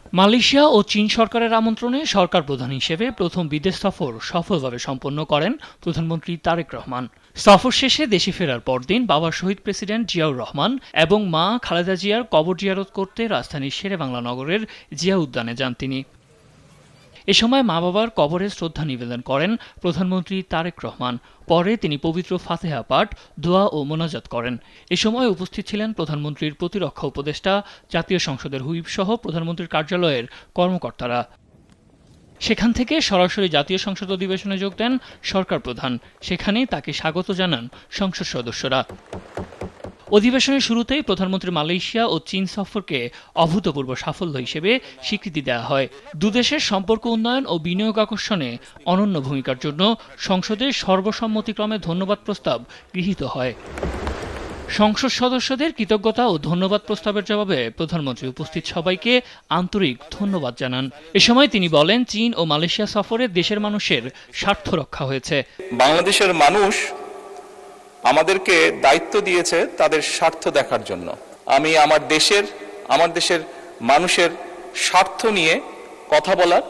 Malaysia ও চীন সরকারের আমন্ত্রণে সরকার প্রধান হিসেবে প্রথম বিদেশ সফর সফলভাবে সম্পন্ন করেন প্রধানমন্ত্রী তারেক রহমান। সফর শেষে দেশে ফেরার পরদিন বাবা শহীদ প্রেসিডেন্ট জিয়াউর রহমান এবং মা খালেদা জিয়ার কবর জিয়ারত করতে রাজধানীর শেরেবাংলা নগরের জিয়া উদ্যানে যান তিনি। এ সময় মা বাবার কবরে শ্রদ্ধা নিবেদন করেন প্রধানমন্ত্রী তারেক রহমান। পরে তিনি পবিত্র ফাতেহা পাঠ, দোয়া ও মোনাজাত করেন। এ সময় উপস্থিত ছিলেন প্রধানমন্ত্রীর প্রতিরক্ষা উপদেষ্টা, জাতীয় সংসদের হুইপ সহ প্রধানমন্ত্রীর কার্যালয়ের কর্মকর্তারা। সেখান থেকে সরাসরি জাতীয় সংসদ অধিবেশনে যোগ দেন সরকার প্রধান। সেখানেই তাকে স্বাগত জানান সংসদ সদস্যরা। অধিবেশনের শুরুতেই প্রধানমন্ত্রী মালয়েশিয়া ও চীন সফরকে অভূতপূর্ব সাফল্য হিসেবে স্বীকৃতি দেওয়া হয়। দুদেশের সম্পর্ক উন্নয়ন ও বিনিয়োগ আকর্ষণে অনন্য ভূমিকার জন্য সংসদে সর্বসম্মতিক্রমে ধন্যবাদ প্রস্তাব গৃহীত হয়। সংসদ সদস্যদের কৃতজ্ঞতা ও ধন্যবাদ প্রস্তাবের জবাবে প্রধানমন্ত্রী উপস্থিত সবাইকে আন্তরিক ধন্যবাদ জানান। এ সময় তিনি বলেন, চীন ও মালয়েশিয়া সফরে দেশের মানুষের স্বার্থ রক্ষা হয়েছে। বাংলাদেশের মানুষ আমাদেরকে দায়িত্ব দিয়েছে তাদের স্বার্থ দেখার জন্য। আমি আমার দেশের মানুষের স্বার্থ নিয়ে কথা বলার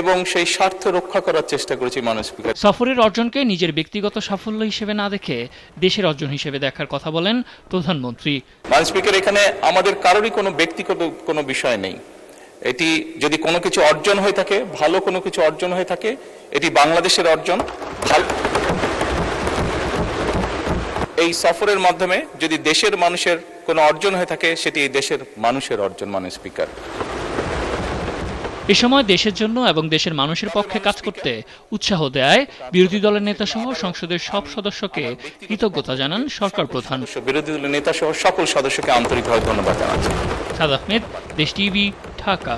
এবং সেই স্বার্থ রক্ষা করার চেষ্টা করেছি মাননীয় স্পিকার। সফরের অর্জনকে নিজের ব্যক্তিগত সাফল্য হিসেবে না দেখে দেশের অর্জন হিসেবে দেখার কথা বলেন প্রধানমন্ত্রী। মাননীয় স্পিকার, এখানে আমাদের কারোরই কোনো ব্যক্তিগত কোনো বিষয় নেই। এটি যদি কোনো কিছু অর্জন হয়ে থাকে, ভালো কোনো কিছু অর্জন হয়ে থাকে, এটি বাংলাদেশের অর্জন। এই সফরের মাধ্যমে যদি দেশের মানুষের কোনো অর্জন হয়ে থাকে, সেটি এই দেশের মানুষের অর্জন মাননীয় স্পিকার। এ সময় দেশের জন্য এবং দেশের মানুষের পক্ষে কাজ করতে উৎসাহ দেয় বিরোধী দলের নেতা সহ সংসদের সব সদস্যকে কৃতজ্ঞতা জানান সরকার প্রধান। বিরোধী দলের নেতা সহ সকল সদস্যকে আন্তরিকভাবে ধন্যবাদ জানাচ্ছি। সাদ আহমেদ, দেশ টিভি, ঢাকা।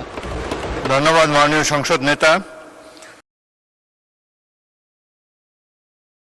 ধন্যবাদ মাননীয় সংসদ নেতা।